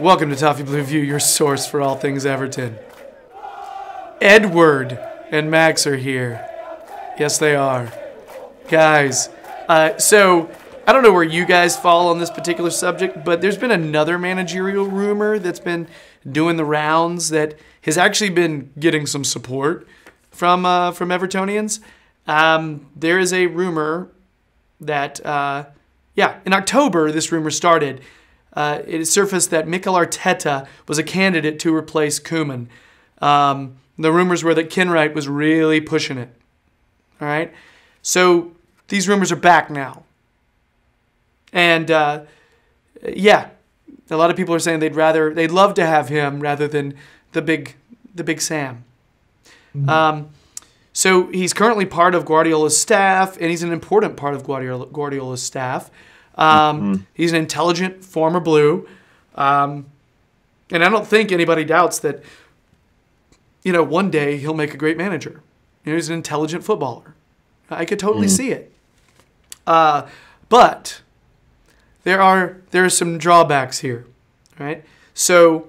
Welcome to Toffee Blue View, your source for all things Everton. Edward and Max are here. Yes, they are. Guys, so I don't know where you guys fall on this particular subject, but there's been another managerial rumor that's been doing the rounds that has actually been getting some support from Evertonians. There is a rumor that, in October, this rumor started. It surfaced that Mikel Arteta was a candidate to replace Koeman. The rumors were that Kenwright was really pushing it. All right? So these rumors are back now. And, a lot of people are saying they'd love to have him rather than the big Sam. Mm-hmm. So he's currently part of Guardiola's staff, and he's an important part of Guardiola's staff. He's an intelligent former Blue. And I don't think anybody doubts that, one day he'll make a great manager. He's an intelligent footballer. I could totally see it. But there are some drawbacks here, right? So,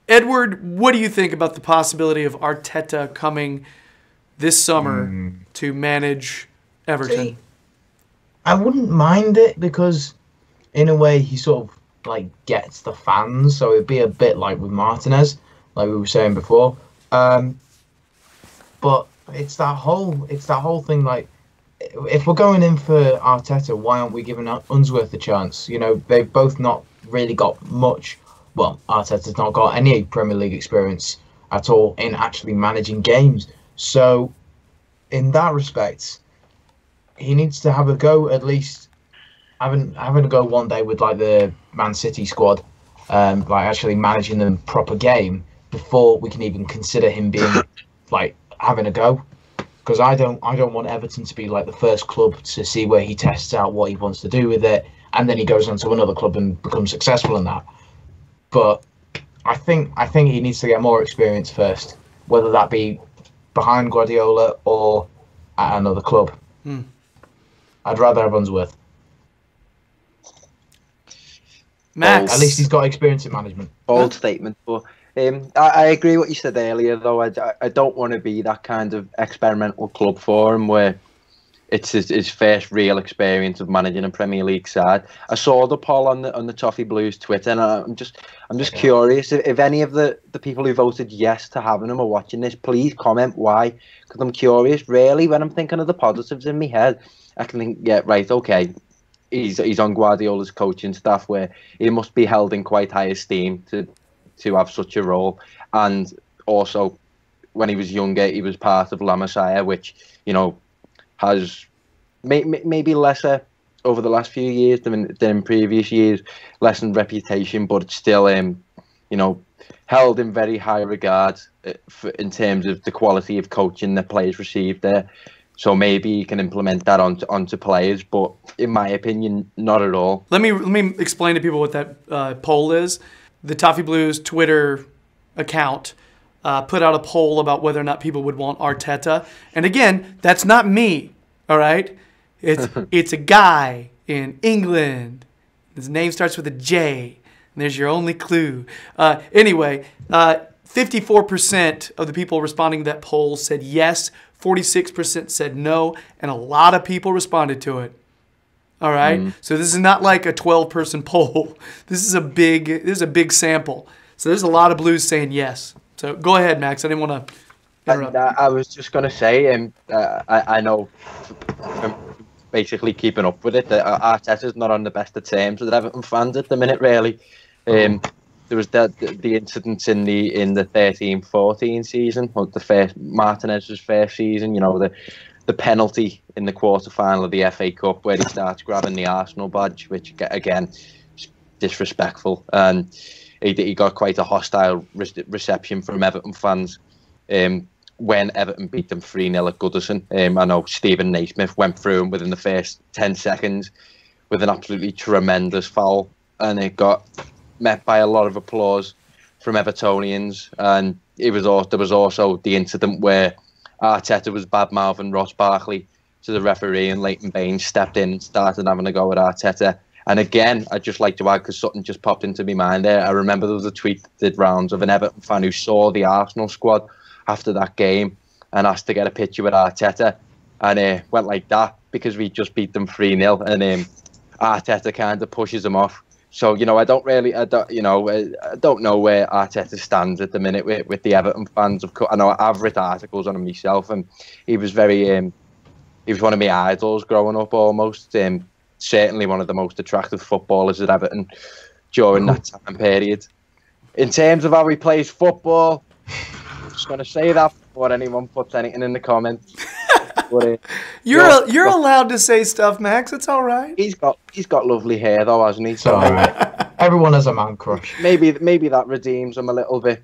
Edward, what do you think about the possibility of Arteta coming this summer to manage Everton? See, I wouldn't mind it because, in a way, he sort of gets the fans. So it'd be a bit like with Martinez, like we were saying before. But it's that whole thing. Like, if we're going in for Arteta, why aren't we giving Unsworth a chance? They've both not really got much. Well, Arteta's not got any Premier League experience at all in actually managing games. So, in that respect, he needs to have a go, at least having a go one day with the Man City squad, actually managing them proper game before we can even consider him being having a go. Because I don't want Everton to be the first club to see where he tests out what he wants to do with it, and then he goes on to another club and becomes successful in that. But I think he needs to get more experience first, whether that be behind Guardiola or at another club. I'd rather have Unsworth. Max, at least he's got experience in management. Bold statement, but I agree what you said earlier. Though I don't want to be that kind of experimental club for him where it's his first real experience of managing a Premier League side. I saw the poll on the Toffee Blues Twitter, and I'm just curious if any of the people who voted yes to having him are watching this. Please comment why, because I'm curious. Really, when I'm thinking of the positives in my head, I can think, yeah, right, okay. He's on Guardiola's coaching staff, where he must be held in quite high esteem to have such a role, and also when he was younger, he was part of La Masia, which has maybe lesser over the last few years than in previous years, lessened reputation, but it's still held in very high regard in terms of the quality of coaching that players receive there. So maybe you can implement that onto players, but in my opinion, not at all. Let me explain to people what that poll is. The Toffee Blues Twitter account put out a poll about whether or not people would want Arteta. And again, that's not me, all right? It's a guy in England. His name starts with a J, and there's your only clue. Anyway, 54% of the people responding to that poll said yes, 46% said no, and a lot of people responded to it. All right? So this is not like a 12-person poll. This is a big sample. So there's a lot of Blues saying yes. So go ahead, Max. I didn't want to interrupt. I was just going to say, I know from basically keeping up with it, that Arteta's not on the best of terms with Everton fans at the minute, really. There was the incidents in the 13-14 season, or Martinez's first season. The penalty in the quarter-final of the FA Cup where he starts grabbing the Arsenal badge, which again is disrespectful, and he got quite a hostile reception from Everton fans when Everton beat them 3-0 at Goodison. I know Stephen Naismith went through him within the first 10 seconds with an absolutely tremendous foul, and it got met by a lot of applause from Evertonians. And there was also the incident where Arteta was bad-mouthing Ross Barkley to the referee, and Leighton Baines stepped in and started having a go at Arteta And again, I'd just like to add, because something just popped into my mind there. I remember there was a tweet that did rounds of an Everton fan who saw the Arsenal squad after that game and asked to get a picture with Arteta, and went like that because we just beat them 3-0, and Arteta kind of pushes him off. So, you know, I don't know where Arteta stands at the minute with the Everton fans. Of course, I know I've written articles on him myself, and he was he was one of my idols growing up almost. Certainly one of the most attractive footballers at Everton during that time period. In terms of how he plays football, I'm just going to say that before anyone puts anything in the comments. But, you're allowed to say stuff, Max. It's all right. He's got lovely hair though, hasn't he? So all right. Everyone has a man crush. Maybe that redeems him a little bit,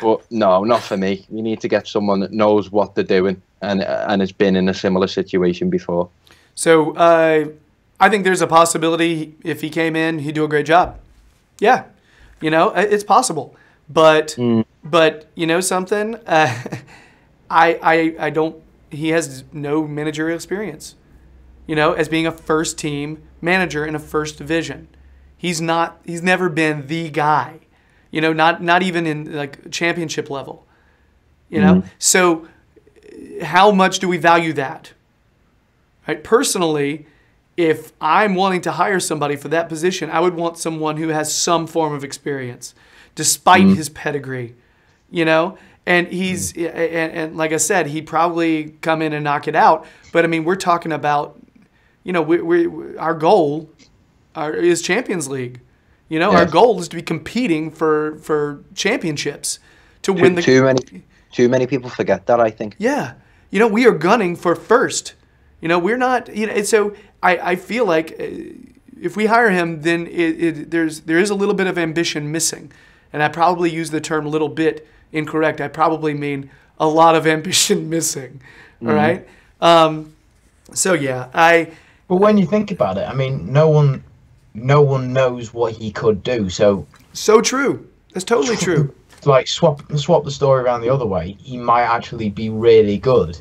but no, not for me. You need to get someone that knows what they're doing and has been in a similar situation before. So I think there's a possibility if he came in, he'd do a great job. Yeah, you know, it's possible. But you know something, I don't. He has no managerial experience. You know, as being a first team manager in a first division, he's never been the guy. You know, not even in like championship level. You know, so how much do we value that? Right? Personally, if I'm wanting to hire somebody for that position, I would want someone who has some form of experience, despite his pedigree. You know. And he's and like I said, he'd probably come in and knock it out. But I mean, we're talking about, you know, our goal is Champions League. You know, our goal is to be competing for championships to win the. Too many people forget that, I think. Yeah, you know, we are gunning for first. You know, we're not. You know, and so I feel like if we hire him, then there is a little bit of ambition missing, and I probably use the term "little bit" incorrect. I probably mean a lot of ambition missing. All right. So yeah, But when you think about it, I mean, no one knows what he could do. So true. That's totally true. Like swap the story around the other way. He might actually be really good,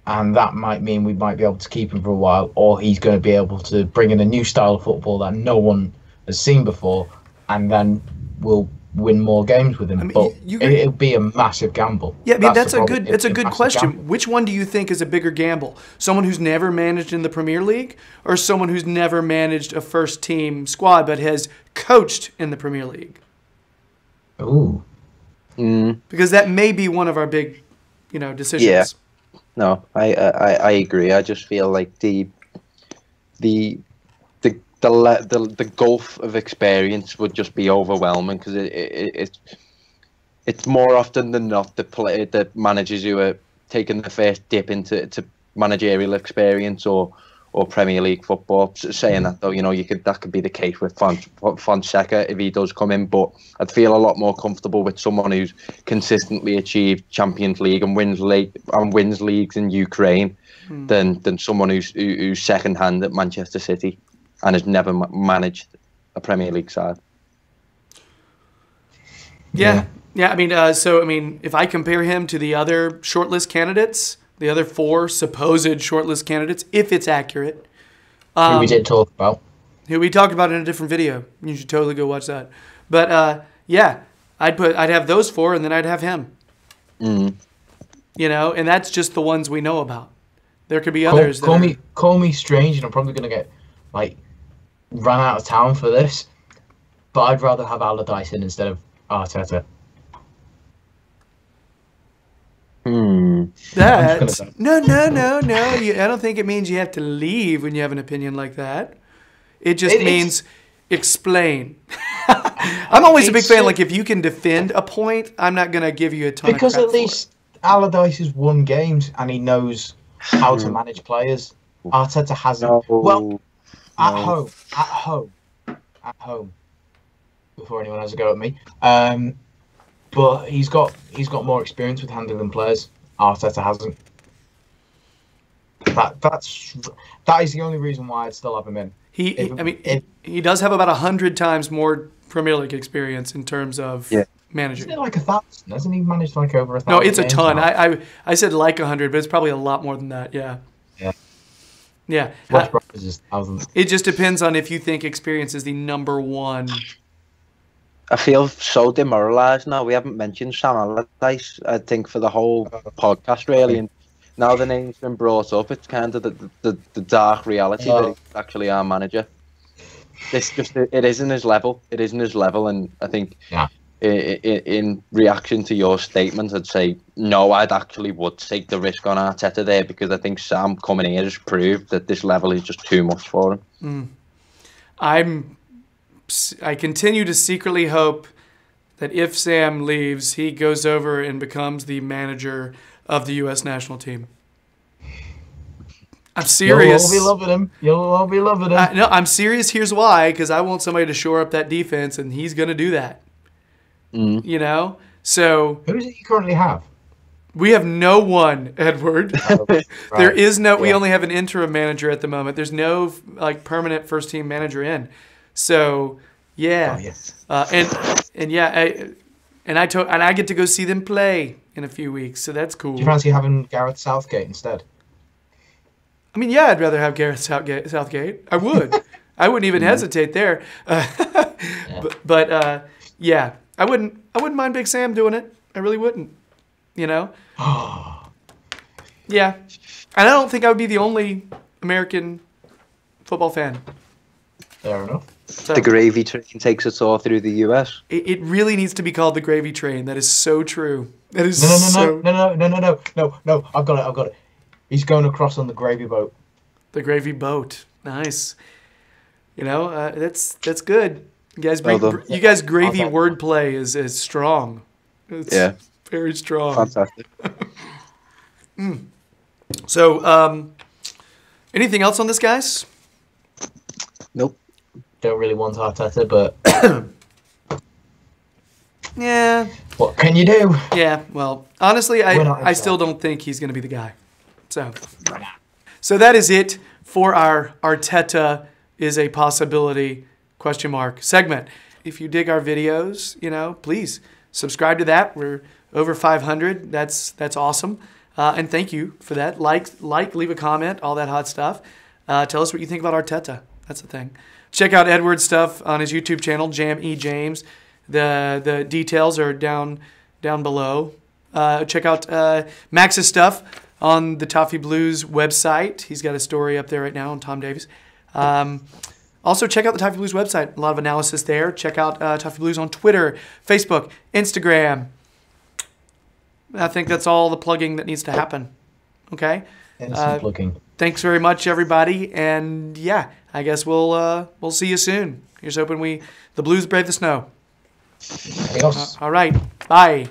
and that might mean we might be able to keep him for a while, or he's going to be able to bring in a new style of football that no one has seen before, and then we'll win more games with him. I mean, but it'll be a massive gamble. Yeah, I mean that's a good question. Gamble. Which one do you think is a bigger gamble? Someone who's never managed in the Premier League, or someone who's never managed a first team squad but has coached in the Premier League? Ooh. Because that may be one of our big, you know, decisions. Yeah. No, I agree. I just feel like the gulf of experience would just be overwhelming, because it's more often than not the managers who are taking the first dip into managerial experience or Premier League football. Saying that though, you know, that could be the case with Fonseca if he does come in, but I'd feel a lot more comfortable with someone who's consistently achieved Champions League and wins leagues in Ukraine than someone who's second hand at Manchester City and has never managed a Premier League side. Yeah. I mean, if I compare him to the other shortlist candidates, the other 4 supposed shortlist candidates, if it's accurate, who we did talk about, who we talked about in a different video, you should totally go watch that. But yeah, I'd have those 4, and then I'd have him. You know, and that's just the ones we know about. There could be others. Call me strange, and I'm probably gonna get like run out of town for this, but I'd rather have Allardyce in instead of Arteta. That's no. I don't think it means you have to leave when you have an opinion like that. It just means explain. I'm always a big fan. Like, if you can defend a point, I'm not gonna give you a ton. Because of crap at least Allardyce has won games and he knows how to manage players. Arteta hasn't. Well, at home. Before anyone has a go at me. But he's got more experience with handling players. Arteta hasn't. That is the only reason why I'd still have him in. He does have about 100 times more Premier League experience in terms of managing. Isn't it like 1,000? Hasn't he managed like over 1,000? No, it's a ton. I said like 100, but it's probably a lot more than that. Yeah. Yeah. West Bromwich is thousands. It just depends on if you think experience is the number one. I feel so demoralised now. We haven't mentioned Sam Allardyce, I think, for the whole podcast, really. And now the name's been brought up, it's kind of the dark reality that he's actually our manager. It isn't his level. It isn't his level. And I think in reaction to your statement, I'd say, no, I'd actually would take the risk on Arteta there, because I think Sam coming here has proved that this level is just too much for him. I continue to secretly hope that if Sam leaves, he goes over and becomes the manager of the U.S. national team. I'm serious. You'll all be loving him. You'll all be loving him. No, I'm serious. Here's why. Because I want somebody to shore up that defense, and he's going to do that. You know? So who is it you currently have? we have no one, Edward. Right. There is no. We only have an interim manager at the moment. There's no like permanent first team manager in. So yeah. Oh, yes. I get to go see them play in a few weeks. So that's cool. Do you fancy having Gareth Southgate instead? I mean, yeah, I'd rather have Gareth Southgate. I would. I wouldn't even hesitate there. But I wouldn't mind Big Sam doing it. I really wouldn't. You know? Yeah. And I don't think I would be the only American football fan. Fair enough. So, The gravy train takes us all through the US. it really needs to be called the gravy train. That is so true. That is No. I've got it. He's going across on the gravy boat. The gravy boat. Nice. You know, that's good. You guys, gravy wordplay is strong. It's very strong. Fantastic. So, anything else on this, guys? Nope. Don't really want Arteta, but Yeah. what can you do? Yeah. Well, honestly, I still don't think he's going to be the guy. So that is it for our Arteta is a possibility ? Segment. If you dig our videos, please subscribe to that. We're over 500. That's awesome. And thank you for that. Like, leave a comment, all that hot stuff. Tell us what you think about Arteta. That's the thing. Check out Edward's stuff on his YouTube channel, Jam E James. The details are down below. Check out Max's stuff on the Toffee Blues website. He's got a story up there right now on Tom Davies. Also, check out the Toffee Blues website. A lot of analysis there. Check out Toffee Blues on Twitter, Facebook, Instagram. I think that's all the plugging that needs to happen. Okay? And some plugging. Thanks very much, everybody. And yeah, I guess we'll see you soon. Here's hoping the Blues brave the snow. Adios. All right. Bye.